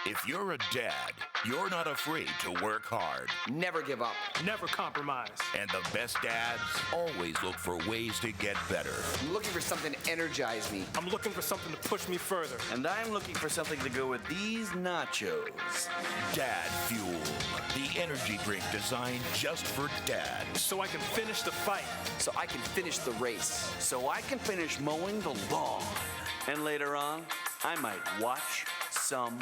If you're a dad, you're not afraid to work hard. Never give up. Never compromise. And the best dads always look for ways to get better. I'm looking for something to energize me. I'm looking for something to push me further. And I'm looking for something to go with these nachos. Dad Fuel, the energy drink designed just for dads. So I can finish the fight. So I can finish the race. So I can finish mowing the lawn. And later on, I might watch some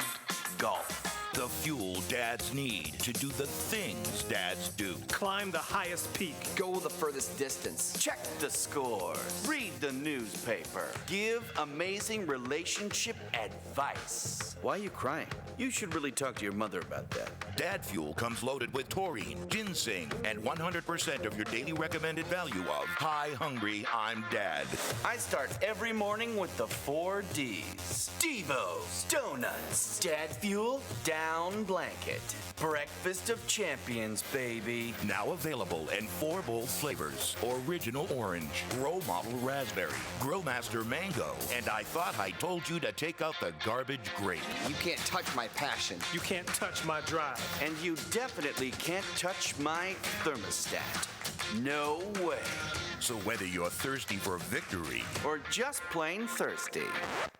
golf. The fuel dads need to do the things dads do. Climb the highest peak. Go the furthest distance. Check the scores. Read the newspaper. Give amazing relationship advice. Why are you crying? You should really talk to your mother about that. Dad Fuel comes loaded with taurine, ginseng, and 100% of your daily recommended value of Hi Hungry, I'm Dad. I start every morning with the 4 Ds. Devo's, donuts, Dad Fuel, down blanket. Breakfast of champions, baby. Now available in 4 bold flavors. Original orange, Grow Model raspberry, Grow Master mango, and I thought I told you to take out the garbage grape. You can't touch my passion. You can't touch my drive. And you definitely can't touch my thermostat. No way. So whether you're thirsty for victory Or just plain thirsty.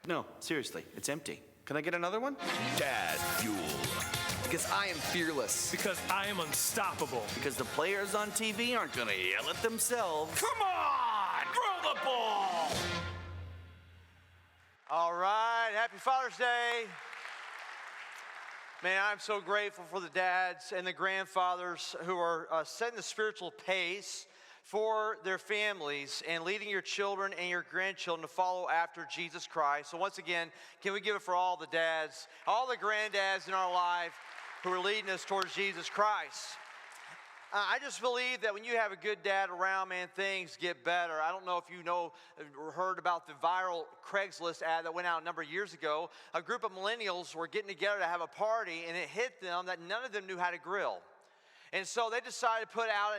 No, seriously, it's empty. Can I get another one? Dad Fuel. Because I am fearless. Because I am unstoppable. Because the players on TV aren't gonna yell at themselves. Come on! Throw the ball! All right, happy Father's Day. Man, I'm so grateful for the dads and the grandfathers who are setting the spiritual pace for their families and leading your children and your grandchildren to follow after Jesus Christ. So once again, can we give it for all the dads, all the granddads in our life who are leading us towards Jesus Christ? I just believe that when you have a good dad around, man, things get better. I don't know if you know or heard about the viral Craigslist ad that went out a number of years ago. A group of millennials were getting together to have a party, and it hit them that none of them knew how to grill. And so they decided to put out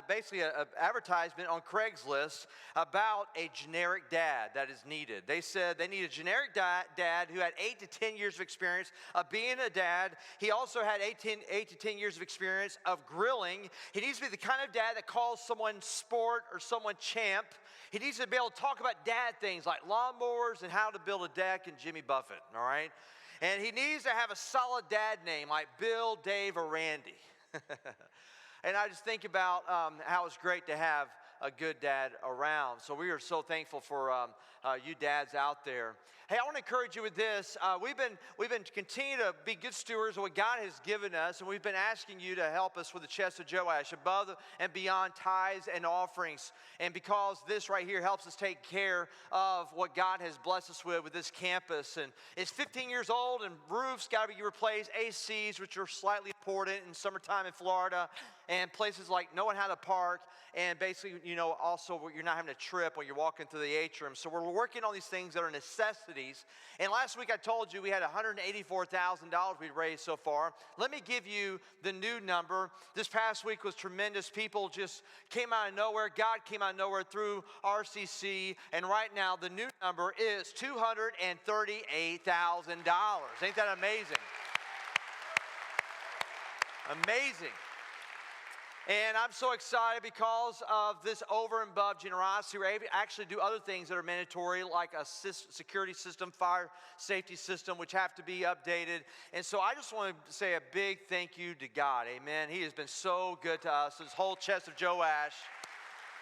basically an advertisement on Craigslist about a generic dad that is needed. They said they need a generic dad who had 8 to 10 years of experience of being a dad. He also had 8 to 10 years of experience of grilling. He needs to be the kind of dad that calls someone sport or someone champ. He needs to be able to talk about dad things like lawnmowers and how to build a deck and Jimmy Buffett, all right? And he needs to have a solid dad name like Bill, Dave, or Randy. And I just think about how it's great to have a good dad around. So we are so thankful for you dads out there. Hey, I want to encourage you with this. We've been continuing to be good stewards of what God has given us, and we've been asking you to help us with the chest of Joash, above and beyond tithes and offerings. And because this right here helps us take care of what God has blessed us with this campus. And it's 15 years old, and roofs got to be replaced, ACs, which are slightly important in summertime in Florida, and places like knowing how to park, and basically, you know, also you're not having to trip when you're walking through the atrium. So we're working on these things that are necessities. And last week I told you we had $184,000 we raised so far. Let me give you the new number. This past week was tremendous. People just came out of nowhere. God came out of nowhere through RCC. And right now the new number is $238,000. Ain't that amazing? Amazing. And I'm so excited because of this over and above generosity. We're able to actually do other things that are mandatory, like a security system, fire safety system, which have to be updated. And so I just want to say a big thank you to God. Amen. He has been so good to us, this whole chest of Joash.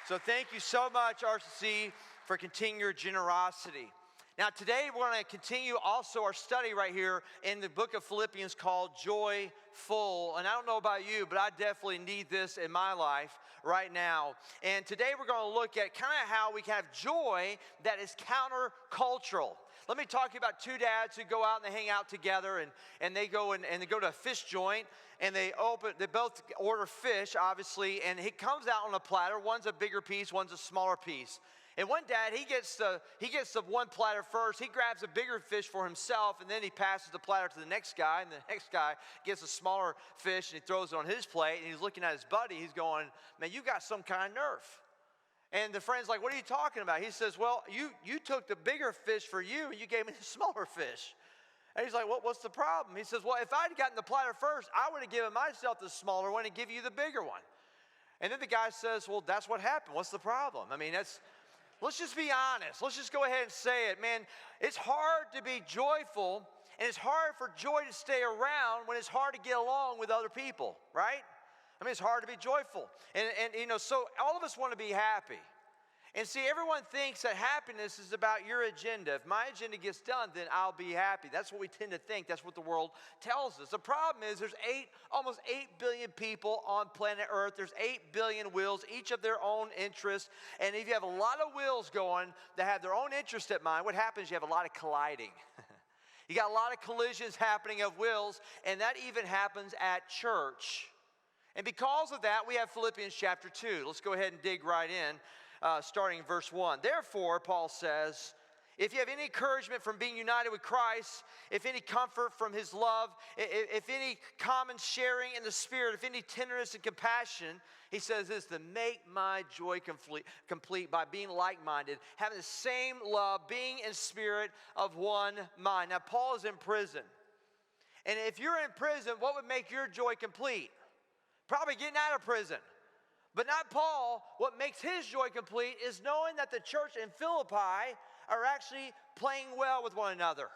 So thank you so much, RCC, for continuing your generosity. Now today we're going to continue also our study right here in the book of Philippians called Joyful. And I don't know about you, but I definitely need this in my life right now. And today we're going to look at kind of how we can have joy that is countercultural. Let me talk to you about two dads who go out and they hang out together, and they go and they go to a fish joint, and they both order fish, obviously, and it comes out on a platter. One's a bigger piece, one's a smaller piece. And one dad, he gets the one platter first. He grabs a bigger fish for himself, and then he passes the platter to the next guy, and the next guy gets a smaller fish, and he throws it on his plate, and he's looking at his buddy. He's going, man, you got some kind of nerve. And the friend's like, what are you talking about? He says, well, you took the bigger fish for you, and you gave me the smaller fish. And he's like, well, what's the problem? He says, well, if I'd gotten the platter first, I would have given myself the smaller one and give you the bigger one. And then the guy says, well, that's what happened. What's the problem? I mean, let's just be honest. Let's just go ahead and say it. Man, it's hard to be joyful, and it's hard for joy to stay around when it's hard to get along with other people, right? I mean, it's hard to be joyful. And so all of us want to be happy. And see, everyone thinks that happiness is about your agenda. If my agenda gets done, then I'll be happy. That's what we tend to think. That's what the world tells us. The problem is there's almost 8 billion people on planet Earth. There's 8 billion wills, each of their own interests. And if you have a lot of wills going that have their own interest at mind, what happens? You have a lot of colliding. You got a lot of collisions happening of wills, and that even happens at church. And because of that, we have Philippians chapter 2. Let's go ahead and dig right in. Starting in verse 1. Therefore, Paul says, if you have any encouragement from being united with Christ, if any comfort from his love, if any common sharing in the Spirit, if any tenderness and compassion, he says this, to make my joy complete by being like-minded, having the same love, being in spirit of one mind. Now, Paul is in prison. And if you're in prison, what would make your joy complete? Probably getting out of prison. But not Paul. What makes his joy complete is knowing that the church in Philippi are actually playing well with one another,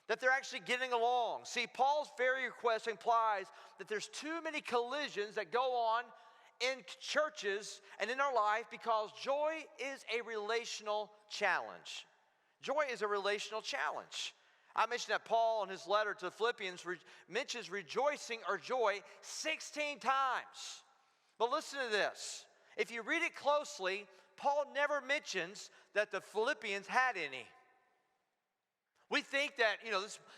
that they're actually getting along. See, Paul's very request implies that there's too many collisions that go on in churches and in our life because joy is a relational challenge. Joy is a relational challenge. I mentioned that Paul in his letter to the Philippians mentions rejoicing or joy 16 times. But listen to this. If you read it closely, Paul never mentions that the Philippians had any. We think that,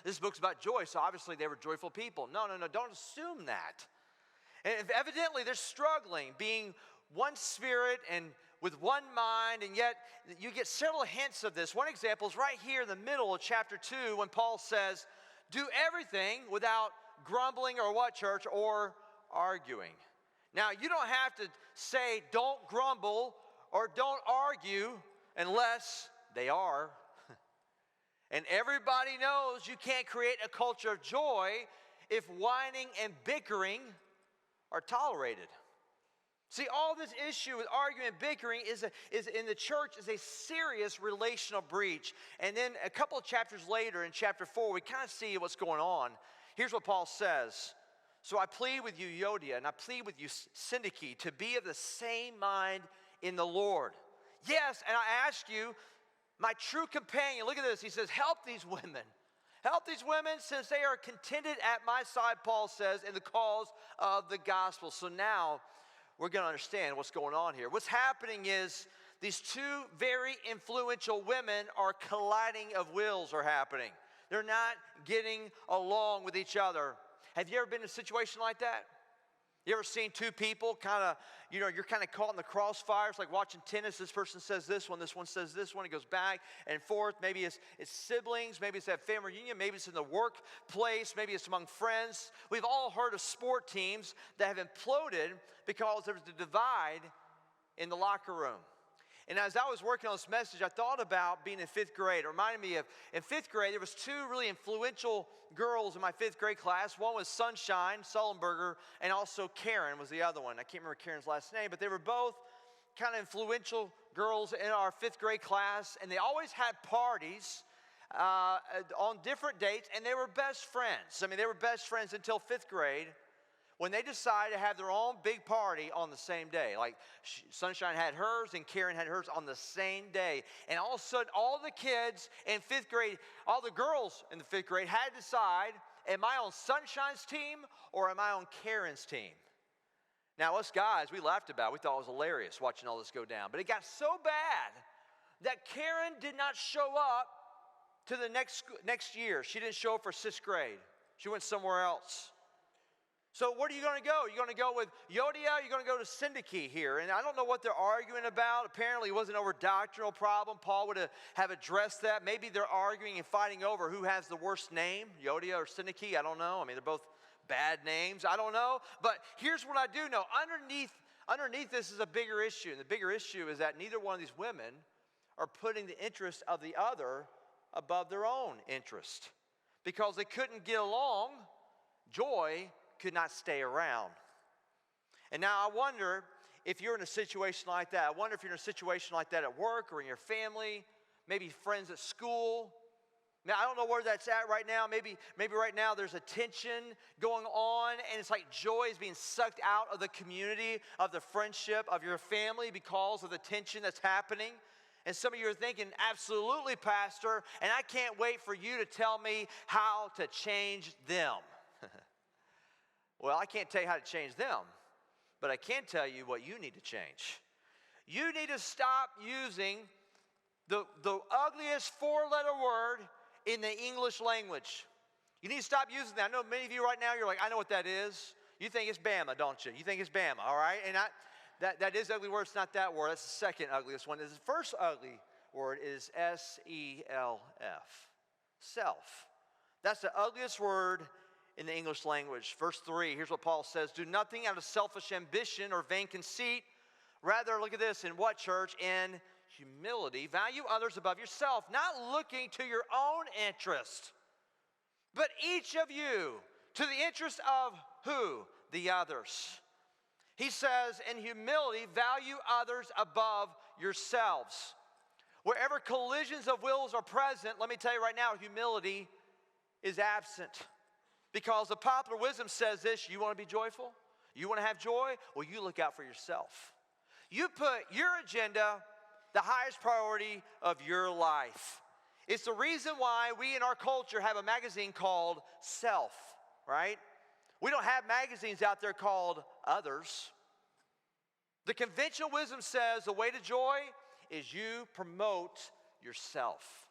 this book's about joy, so obviously they were joyful people. No, don't assume that. And evidently they're struggling, being one spirit and with one mind, and yet you get several hints of this. One example is right here in the middle of chapter 2 when Paul says, do everything without grumbling or what, church? Or arguing. Now, you don't have to say don't grumble or don't argue unless they are. And everybody knows you can't create a culture of joy if whining and bickering are tolerated. See, all this issue with arguing and bickering is in the church is a serious relational breach. And then a couple of chapters later in chapter 4, we kind of see what's going on. Here's what Paul says. So I plead with you, Euodia, and I plead with you, Syntyche, to be of the same mind in the Lord. Yes, and I ask you, my true companion, look at this. He says, help these women. Help these women since they are contended at my side, Paul says, in the cause of the gospel. So now we're going to understand what's going on here. What's happening is these two very influential women are colliding of wills are happening. They're not getting along with each other. Have you ever been in a situation like that? You ever seen two people you're kind of caught in the crossfires, like watching tennis. This person says this one says this one. It goes back and forth. Maybe it's siblings. Maybe it's at family reunion. Maybe it's in the workplace. Maybe it's among friends. We've all heard of sport teams that have imploded because there was a divide in the locker room. And as I was working on this message, I thought about being in fifth grade. It reminded me of, in fifth grade, there was two really influential girls in my fifth grade class. One was Sunshine Sullenberger, and also Karen was the other one. I can't remember Karen's last name, but they were both kind of influential girls in our fifth grade class, and they always had parties on different dates, and they were best friends. I mean, they were best friends until fifth grade, when they decided to have their own big party on the same day. Like Sunshine had hers and Karen had hers on the same day. And all of a sudden, all the kids in fifth grade, all the girls in the fifth grade had to decide, am I on Sunshine's team or am I on Karen's team? Now, us guys, we laughed about it. We thought it was hilarious watching all this go down. But it got so bad that Karen did not show up to the next year. She didn't show up for sixth grade. She went somewhere else. So where are you going to go? You're going to go with Euodia? You're going to go to Syntyche here. And I don't know what they're arguing about. Apparently it wasn't over a doctrinal problem. Paul would have addressed that. Maybe they're arguing and fighting over who has the worst name, Euodia or Syntyche. I don't know. I mean, they're both bad names. I don't know. But here's what I do know. Underneath this is a bigger issue. And the bigger issue is that neither one of these women are putting the interest of the other above their own interest. because they couldn't get along, joy could not stay around. And now I wonder if you're in a situation like that. I wonder if you're in a situation like that at work or in your family, maybe friends at school. Now, I don't know where that's at right now. Maybe right now there's a tension going on, and it's like joy is being sucked out of the community, of the friendship, of your family because of the tension that's happening. And some of you are thinking, absolutely, Pastor, and I can't wait for you to tell me how to change them. Well, I can't tell you how to change them, but I can tell you what you need to change. You need to stop using the ugliest four-letter word in the English language. You need to stop using that. I know many of you right now, you're like, I know what that is. You think it's Bama, don't you? You think it's Bama, all right? And that is ugly word. It's not that word. That's the second ugliest one. The first ugly word is S-E-L-F. Self. That's the ugliest word in the English language. Verse 3, here's what Paul says. Do nothing out of selfish ambition or vain conceit. Rather, look at this. In what, church? In humility. Value others above yourself, not looking to your own interest, but each of you to the interest of who? The others. He says, in humility, value others above yourselves. Wherever collisions of wills are present, let me tell you right now, humility is absent. Because the popular wisdom says this, you want to be joyful? You want to have joy? Well, you look out for yourself. You put your agenda the highest priority of your life. It's the reason why we in our culture have a magazine called Self, right? We don't have magazines out there called Others. The conventional wisdom says the way to joy is you promote yourself.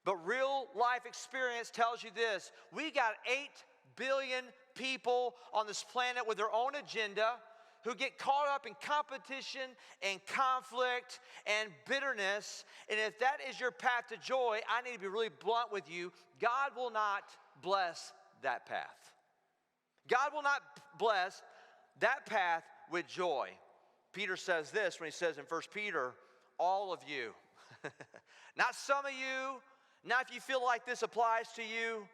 But real life experience tells you this. We got 8 billion people on this planet with their own agenda who get caught up in competition and conflict and bitterness. And if that is your path to joy, I need to be really blunt with you. God will not bless that path. God will not bless that path with joy. Peter says this when he says in 1 Peter, all of you. Not some of you, not if you feel like this applies to you.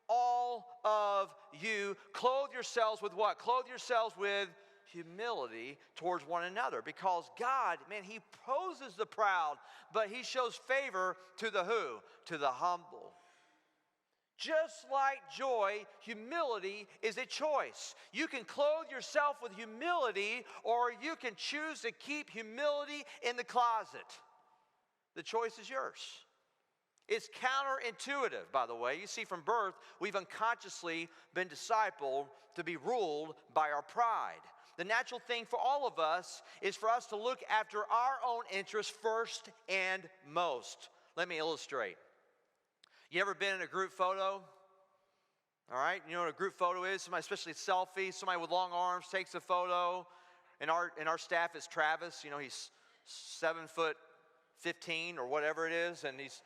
All of you. Clothe yourselves with what? Clothe yourselves with humility towards one another, because God, man, he opposes the proud, but he shows favor to the who? To the humble. Just like joy, humility is a choice. You can clothe yourself with humility, or you can choose to keep humility in the closet. The choice is yours. It's counterintuitive, by the way. You see, from birth, we've unconsciously been discipled to be ruled by our pride. The natural thing for all of us is for us to look after our own interests first and most. Let me illustrate. You ever been in a group photo? All right, you know what a group photo is? Somebody, especially a selfie, somebody with long arms takes a photo. And our staff is Travis. You know, he's 7'15" or whatever it is, and he's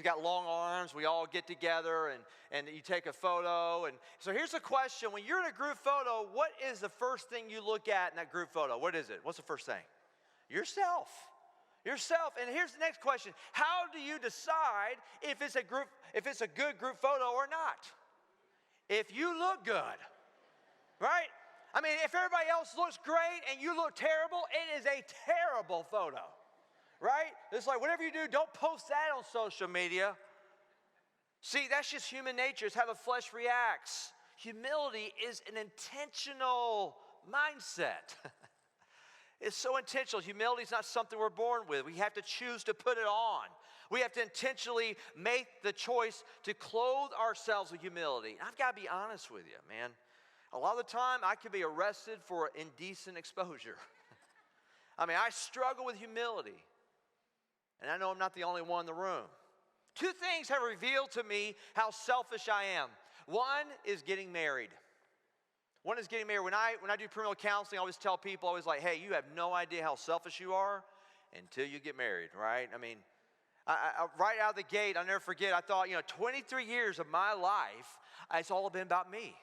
got long arms. We all get together and you take a photo. And so here's a question. When you're in a group photo, what is the first thing you look at in that group photo? What is it? What's the first thing? Yourself. Yourself. And here's the next question. How do you decide if it's a good group photo or not? If you look good, right? I mean, if everybody else looks great and you look terrible, it is a terrible photo. Right? It's like, whatever you do, don't post that on social media. See, that's just human nature. It's how the flesh reacts. Humility is an intentional mindset. It's so intentional. Humility is not something we're born with. We have to choose to put it on. We have to intentionally make the choice to clothe ourselves with humility. And I've got to be honest with you, man. A lot of the time, I could be arrested for indecent exposure. I mean, I struggle with humility. And I know I'm not the only one in the room. 2 things have revealed to me how selfish I am. One is getting married. When I do premarital counseling, I always tell people, hey, you have no idea how selfish you are until you get married, right? I mean, I right out of the gate, I'll never forget, I thought, 23 years of my life, it's all been about me.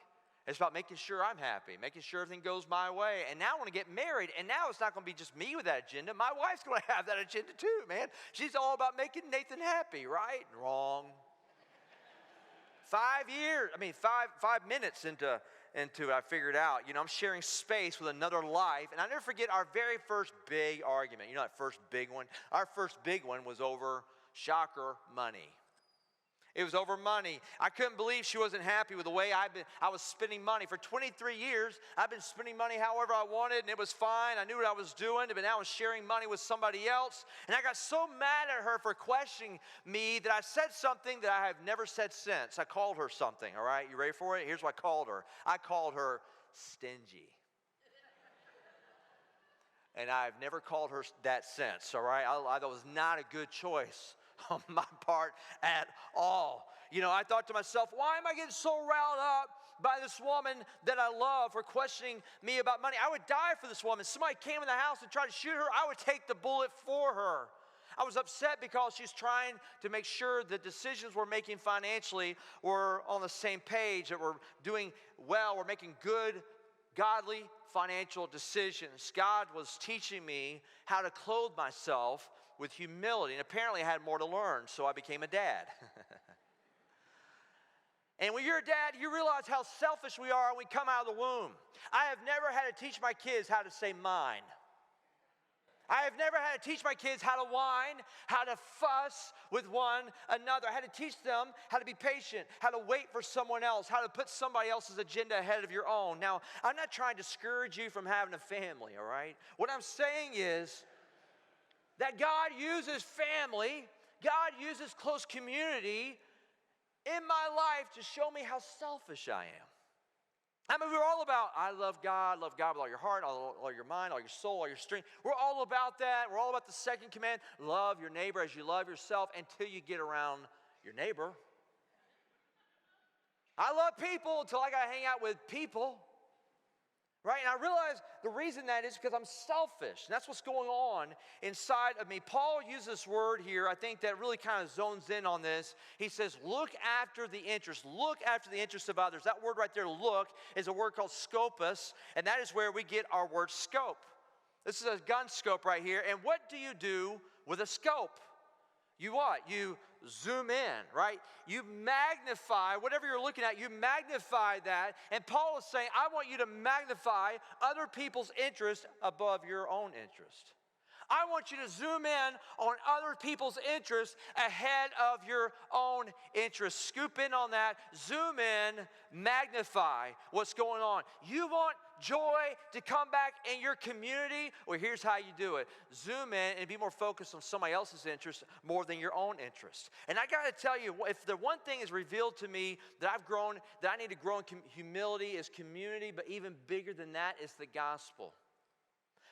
It's about making sure I'm happy, making sure everything goes my way. And now I want to get married, and now it's not going to be just me with that agenda. My wife's going to have that agenda too, man. She's all about making Nathan happy, right? Wrong. 5 years, 5 minutes into it, I figured out, I'm sharing space with another life. And I never forget our very first big argument. You know that first big one? Our first big one was over, shocker, money. It was over money. I couldn't believe she wasn't happy with the way I was spending money. For 23 years, I've been spending money however I wanted, and it was fine. I knew what I was doing, but now I was sharing money with somebody else. And I got so mad at her for questioning me that I said something that I have never said since. I called her something, all right? You ready for it? Here's what I called her. I called her stingy. And I've never called her that since, all right? That was not a good choice on my part at all. I thought to myself, why am I getting so riled up by this woman that I love for questioning me about money? I would die for this woman. Somebody came in the house and tried to shoot her, I would take the bullet for her. I was upset because she's trying to make sure the decisions we're making financially were on the same page, that we're doing well, we're making good, godly financial decisions. God was teaching me how to clothe myself with humility, and apparently I had more to learn, so I became a dad. And when you're a dad, you realize how selfish we are when we come out of the womb. I have never had to teach my kids how to say mine. I have never had to teach my kids how to whine, how to fuss with one another. I had to teach them how to be patient, how to wait for someone else, how to put somebody else's agenda ahead of your own. Now, I'm not trying to discourage you from having a family, all right? What I'm saying is that God uses family, God uses close community in my life to show me how selfish I am. We're all about, I love God with all your heart, all your mind, all your soul, all your strength. We're all about that. We're all about the second command, love your neighbor as you love yourself, until you get around your neighbor. I love people until I got to hang out with people. Right? And I realize the reason that is because I'm selfish. And that's what's going on inside of me. Paul uses this word here, I think, that really kind of zones in on this. He says, look after the interests. Look after the interests of others. That word right there, look, is a word called scopus. And that is where we get our word scope. This is a gun scope right here. And what do you do with a scope? You what? You zoom in, right? You magnify whatever you're looking at, you magnify that. And Paul is saying, I want you to magnify other people's interest above your own interest. I want you to zoom in on other people's interests ahead of your own interests. Scoop in on that, zoom in, magnify what's going on. You want joy to come back in your community? Well, here's how you do it. Zoom in and be more focused on somebody else's interest more than your own interest. And I got to tell you, if the one thing is revealed to me that I need to grow in humility is community, but even bigger than that is the gospel.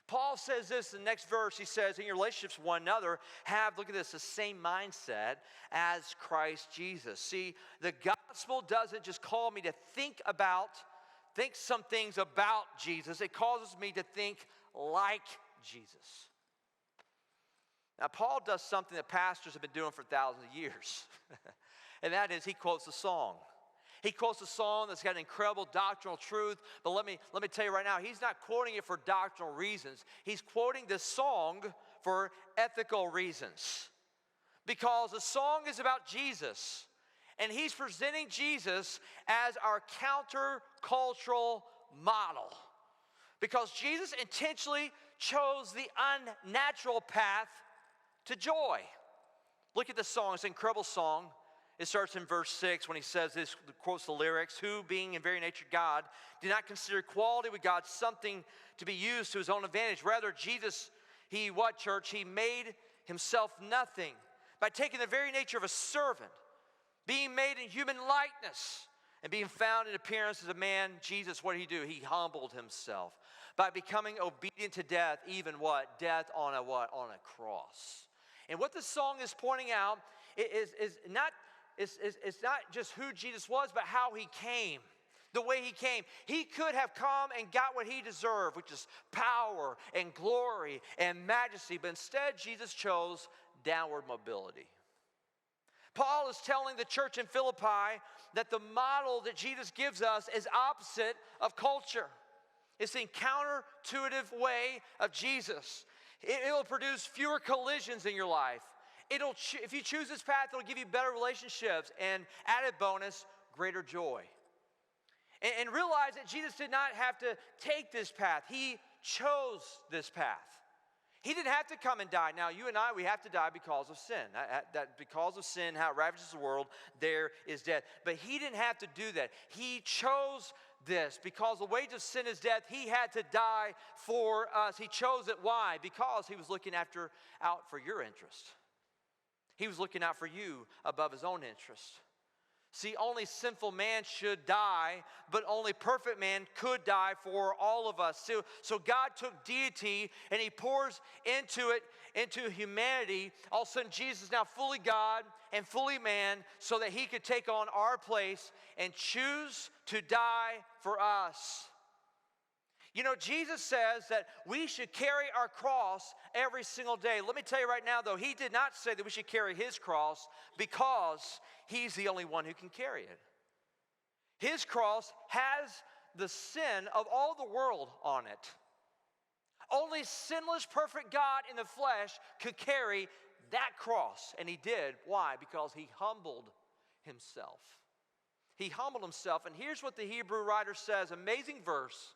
Paul says this in the next verse. He says, in your relationships with one another, look at this, the same mindset as Christ Jesus. See, the gospel doesn't just call me to think some things about Jesus. It causes me to think like Jesus. Now, Paul does something that pastors have been doing for thousands of years. And that is, he quotes a song. He quotes a song that's got incredible doctrinal truth, but let me tell you right now, he's not quoting it for doctrinal reasons. He's quoting this song for ethical reasons. Because the song is about Jesus, and he's presenting Jesus as our countercultural model. Because Jesus intentionally chose the unnatural path to joy. Look at this song, it's an incredible song. It starts in verse 6 when he says this, quotes the lyrics, who being in very nature God, did not consider equality with God something to be used to his own advantage. Rather, Jesus, he made himself nothing by taking the very nature of a servant, being made in human likeness, and being found in appearance as a man. Jesus, what did he do? He humbled himself by becoming obedient to death, even what? Death on a what? On a cross. And what this song is pointing out is not just who Jesus was, but how he came. The way he came. He could have come and got what he deserved, which is power and glory and majesty. But instead, Jesus chose downward mobility. Paul is telling the church in Philippi that the model that Jesus gives us is opposite of culture. It's the counterintuitive way of Jesus. It will produce fewer collisions in your life. If you choose this path, it'll give you better relationships, and added bonus, greater joy. And realize that Jesus did not have to take this path. He chose this path. He didn't have to come and die. Now, you and I, we have to die because of sin. That because of sin, how it ravages the world, there is death. But he didn't have to do that. He chose this because the wage of sin is death. He had to die for us. He chose it. Why? Because he was looking out for your interest. He was looking out for you above his own interest. See, only sinful man should die, but only perfect man could die for all of us. So God took deity and he pours into humanity. All of a sudden, Jesus is now fully God and fully man so that he could take on our place and choose to die for us. You know, Jesus says that we should carry our cross every single day. Let me tell you right now, though, he did not say that we should carry his cross because he's the only one who can carry it. His cross has the sin of all the world on it. Only sinless, perfect God in the flesh could carry that cross, and he did. Why? Because he humbled himself. He humbled himself, and here's what the Hebrew writer says, amazing verse.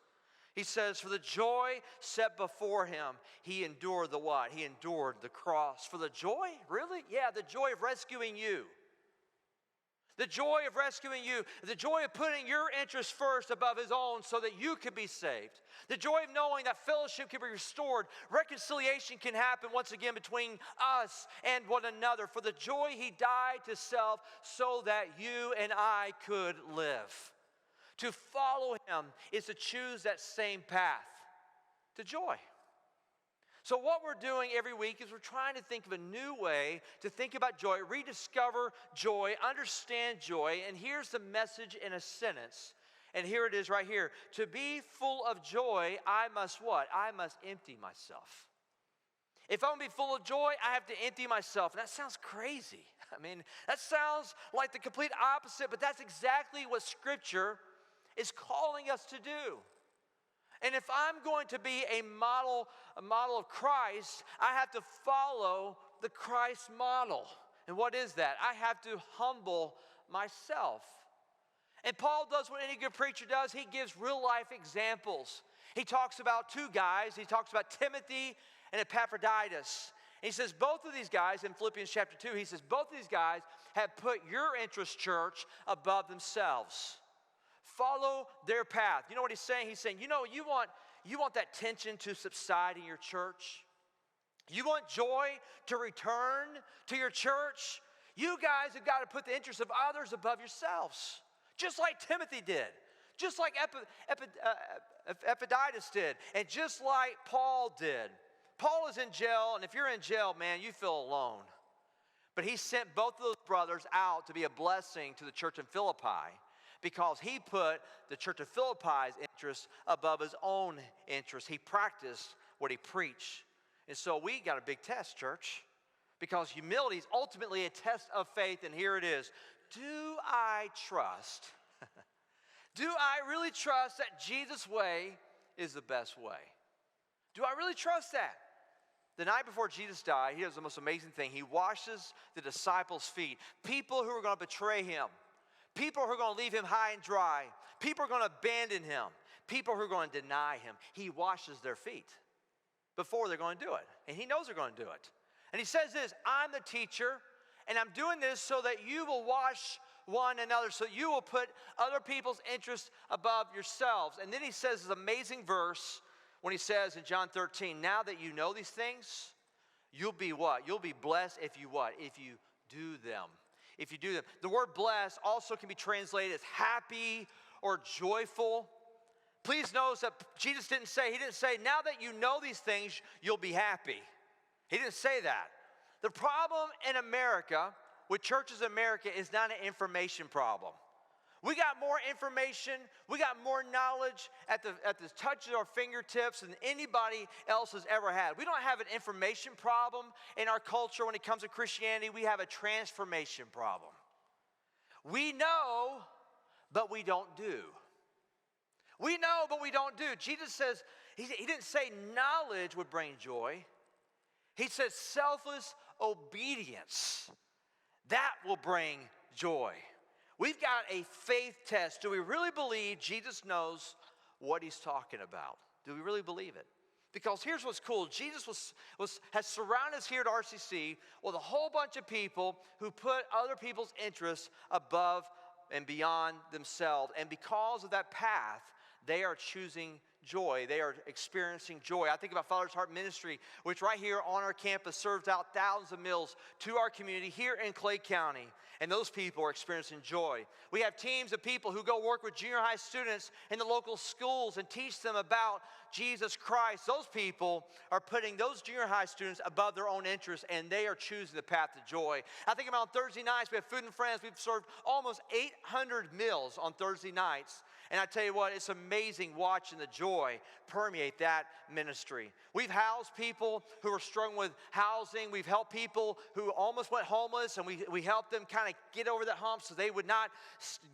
He says, for the joy set before him, he endured the what? He endured the cross. For the joy? Really? Yeah, the joy of rescuing you. The joy of rescuing you. The joy of putting your interests first above his own so that you can be saved. The joy of knowing that fellowship can be restored. Reconciliation can happen once again between us and one another. For the joy he died to self so that you and I could live. To follow him is to choose that same path to joy. So what we're doing every week is we're trying to think of a new way to think about joy, rediscover joy, understand joy. And here's the message in a sentence. And here it is right here. To be full of joy, I must what? I must empty myself. If I'm going to be full of joy, I have to empty myself. And that sounds crazy. I mean, that sounds like the complete opposite, but that's exactly what Scripture is calling us to do. And if I'm going to be a model of Christ, I have to follow the Christ model. And what is that? I have to humble myself. And Paul does what any good preacher does. He gives real life examples. He talks about two guys. He talks about Timothy and Epaphroditus. And he says both of these guys, in Philippians chapter 2, he says both of these guys have put your interest, church, above themselves. Follow their path. You know what he's saying? He's saying, you want that tension to subside in your church? You want joy to return to your church? You guys have got to put the interests of others above yourselves. Just like Timothy did. Just like Epaphroditus did. And just like Paul did. Paul is in jail, and if you're in jail, man, you feel alone. But he sent both of those brothers out to be a blessing to the church in Philippi, because he put the church of Philippi's interests above his own interests. He practiced what he preached. And so we got a big test, church, because humility is ultimately a test of faith, and here it is. Do I trust? Do I really trust that Jesus' way is the best way? Do I really trust that? The night before Jesus died, he does the most amazing thing. He washes the disciples' feet. People who are going to betray him. People who are going to leave him high and dry. People who are going to abandon him. People who are going to deny him. He washes their feet before they're going to do it. And he knows they're going to do it. And he says this, I'm the teacher, and I'm doing this so that you will wash one another, so you will put other people's interests above yourselves. And then he says this amazing verse when he says in John 13, now that you know these things, you'll be what? You'll be blessed if you what? If you do them. If you do them. The word blessed also can be translated as happy or joyful. Please notice that Jesus didn't say, now that you know these things, you'll be happy. He didn't say that. The problem in America, with churches in America, is not an information problem. We got more information, we got more knowledge at the touch of our fingertips than anybody else has ever had. We don't have an information problem in our culture when it comes to Christianity. We have a transformation problem. We know, but we don't do. We know, but we don't do. Jesus says, he didn't say knowledge would bring joy. He said selfless obedience. That will bring joy. We've got a faith test. Do we really believe Jesus knows what he's talking about? Do we really believe it? Because here's what's cool. Jesus has surrounded us here at RCC with a whole bunch of people who put other people's interests above and beyond themselves. And because of that path, they are choosing joy. They are experiencing joy. I think about Father's Heart Ministry, which right here on our campus serves out thousands of meals to our community here in Clay County. And those people are experiencing joy. We have teams of people who go work with junior high students in the local schools and teach them about Jesus Christ. Those people are putting those junior high students above their own interests, and they are choosing the path to joy. I think about on Thursday nights, we have Food and Friends. We've served almost 800 meals on Thursday nights. And I tell you what, it's amazing watching the joy permeate that ministry. We've housed people who are struggling with housing. We've helped people who almost went homeless, and we helped them kind of get over that hump so they would not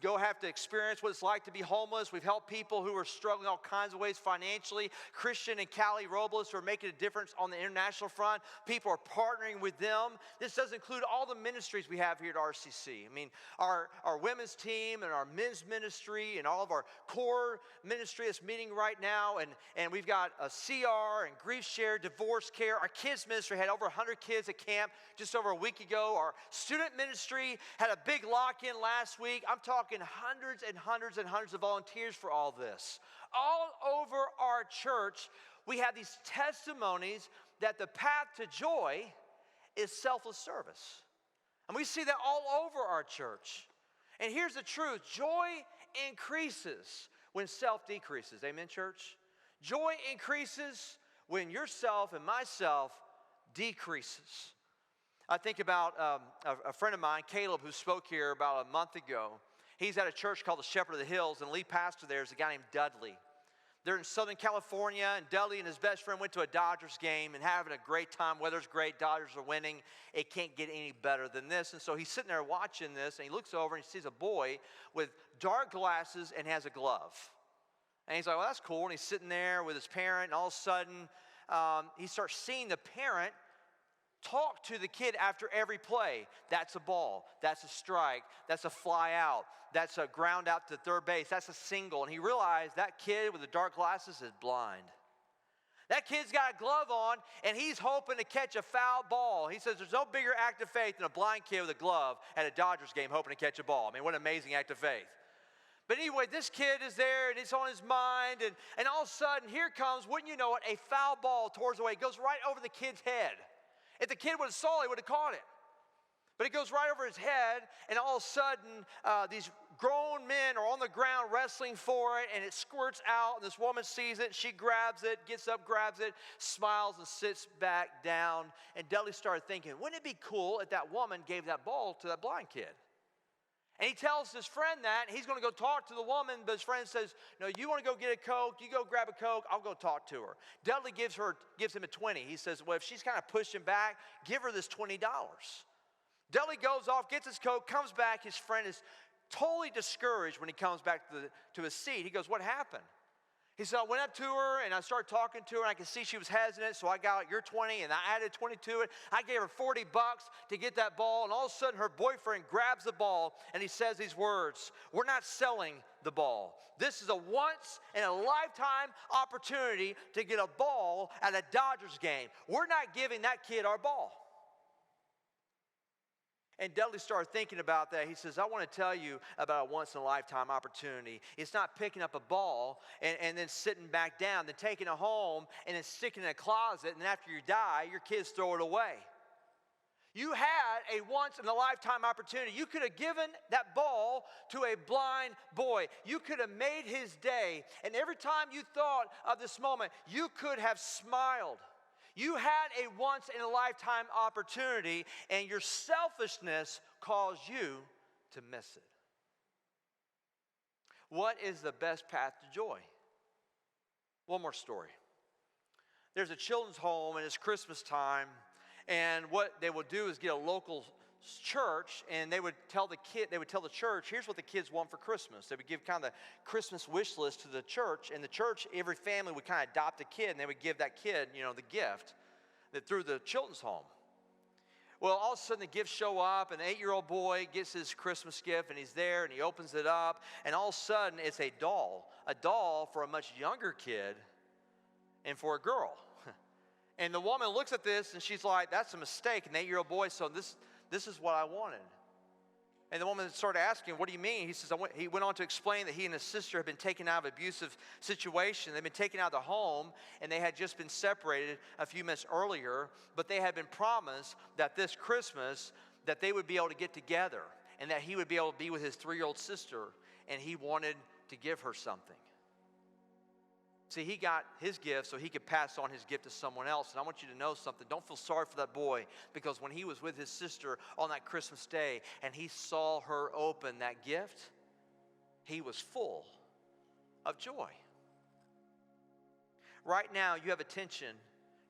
have to experience what it's like to be homeless. We've helped people who are struggling all kinds of ways financially. Christian and Callie Robles, who are making a difference on the international front. People are partnering with them. This does include all the ministries we have here at RCC. I mean, our women's team and our men's ministry and all of our core ministry is meeting right now, and we've got a CR and grief share, divorce care. Our kids ministry had over 100 kids at camp just over a week ago. Our student ministry had a big lock-in last week. I'm talking hundreds and hundreds and hundreds of volunteers for all this. All over our church, we have these testimonies that the path to joy is selfless service. And we see that all over our church. And here's the truth. Joy increases when self decreases. Amen, church? Joy increases when yourself and myself decreases. I think about a friend of mine, Caleb, who spoke here about a month ago. He's at a church called the Shepherd of the Hills, and the lead pastor there is a guy named Dudley. They're in Southern California, and Dudley and his best friend went to a Dodgers game and having a great time. Weather's great. Dodgers are winning. It can't get any better than this. And so he's sitting there watching this, and he looks over and he sees a boy with dark glasses and has a glove. And he's like, well, that's cool. And he's sitting there with his parent, and all of a sudden, he starts seeing the parent talk to the kid after every play. That's a ball. That's a strike. That's a fly out. That's a ground out to third base. That's a single. And he realized that kid with the dark glasses is blind. That kid's got a glove on, and he's hoping to catch a foul ball. He says there's no bigger act of faith than a blind kid with a glove at a Dodgers game hoping to catch a ball. I mean, what an amazing act of faith. But anyway, this kid is there, and it's on his mind, and all of a sudden, here comes, wouldn't you know it, a foul ball towards the way. It goes right over the kid's head. If the kid would have saw it, he would have caught it. But it goes right over his head, and all of a sudden, these grown men are on the ground wrestling for it, and it squirts out, and this woman sees it, she grabs it, gets up, grabs it, smiles, and sits back down. And Dudley started thinking, wouldn't it be cool if that woman gave that ball to that blind kid? And he tells his friend that, and he's going to go talk to the woman, but his friend says, no, you want to go get a Coke, you go grab a Coke, I'll go talk to her. Dudley gives him a 20. He says, well, if she's kind of pushing back, give her this $20. Dudley goes off, gets his Coke, comes back. His friend is totally discouraged when he comes back to his seat. He goes, what happened? He said, I went up to her, and I started talking to her, and I could see she was hesitant, so I got your 20, and I added 20 to it. I gave her $40 to get that ball, and all of a sudden, her boyfriend grabs the ball, and he says these words, we're not selling the ball. This is a once-in-a-lifetime opportunity to get a ball at a Dodgers game. We're not giving that kid our ball. And Dudley started thinking about that. He says, I want to tell you about a once-in-a-lifetime opportunity. It's not picking up a ball and then sitting back down, then taking it home and then sticking it in a closet, and then after you die, your kids throw it away. You had a once-in-a-lifetime opportunity. You could have given that ball to a blind boy. You could have made his day. And every time you thought of this moment, you could have smiled. You had a once-in-a-lifetime opportunity, and your selfishness caused you to miss it. What is the best path to joy? One more story. There's a children's home, and it's Christmas time, and what they would do is get a local church, and they would tell the church, here's what the kids want for Christmas. They would give kind of the Christmas wish list to the church, and the church, every family would kind of adopt a kid, and they would give that kid, the gift that through the children's home. Well, all of a sudden the gifts show up, and the 8-year-old boy gets his Christmas gift, and he's there, and he opens it up, and all of a sudden it's a doll for a much younger kid and for a girl. And the woman looks at this, and she's like, that's a mistake. And the 8-year-old boy, so this is what I wanted. And the woman started asking, what do you mean? He says, he went on to explain that he and his sister had been taken out of an abusive situation. They'd been taken out of the home, and they had just been separated a few minutes earlier, but they had been promised that this Christmas that they would be able to get together and that he would be able to be with his 3-year-old sister, and he wanted to give her something. See, he got his gift so he could pass on his gift to someone else. And I want you to know something. Don't feel sorry for that boy, because when he was with his sister on that Christmas day and he saw her open that gift, he was full of joy. Right now, you have a tension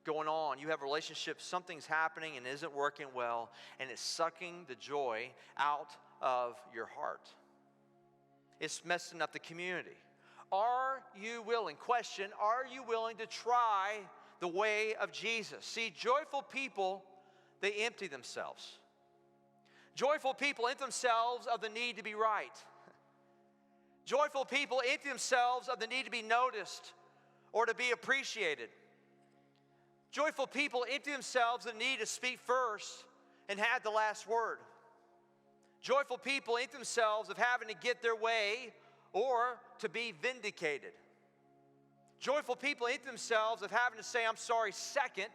going on. You have a relationship, something's happening and isn't working well, and it's sucking the joy out of your heart. It's messing up the community. Are you willing? Question, are you willing to try the way of Jesus? See, joyful people, they empty themselves. Joyful people empty themselves of the need to be right. Joyful people empty themselves of the need to be noticed or to be appreciated. Joyful people empty themselves of the need to speak first and have the last word. Joyful people empty themselves of having to get their way or to be vindicated. Joyful people empty themselves of having to say, I'm sorry, second.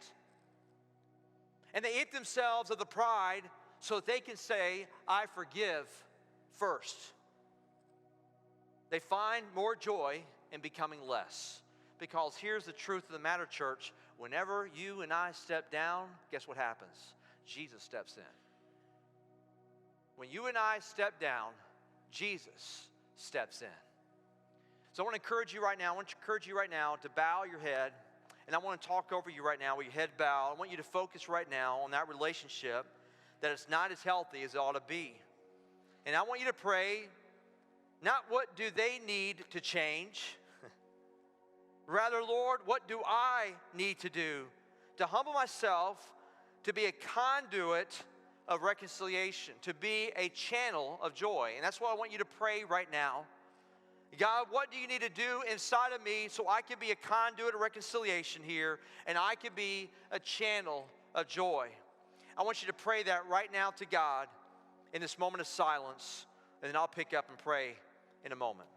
And they empty themselves of the pride so that they can say, I forgive first. They find more joy in becoming less. Because here's the truth of the matter, church. Whenever you and I step down, guess what happens? Jesus steps in. When you and I step down, Jesus steps in. So I want to encourage you right now. To bow your head, and I want to talk over you right now with your head bowed. I want you to focus right now on that relationship that it's not as healthy as it ought to be. And I want you to pray, not what do they need to change, rather, Lord, what do I need to do to humble myself, to be a conduit of reconciliation, to be a channel of joy. And that's what I want you to pray right now. God, what do you need to do inside of me so I can be a conduit of reconciliation here and I can be a channel of joy? I want you to pray that right now to God in this moment of silence, and then I'll pick up and pray in a moment.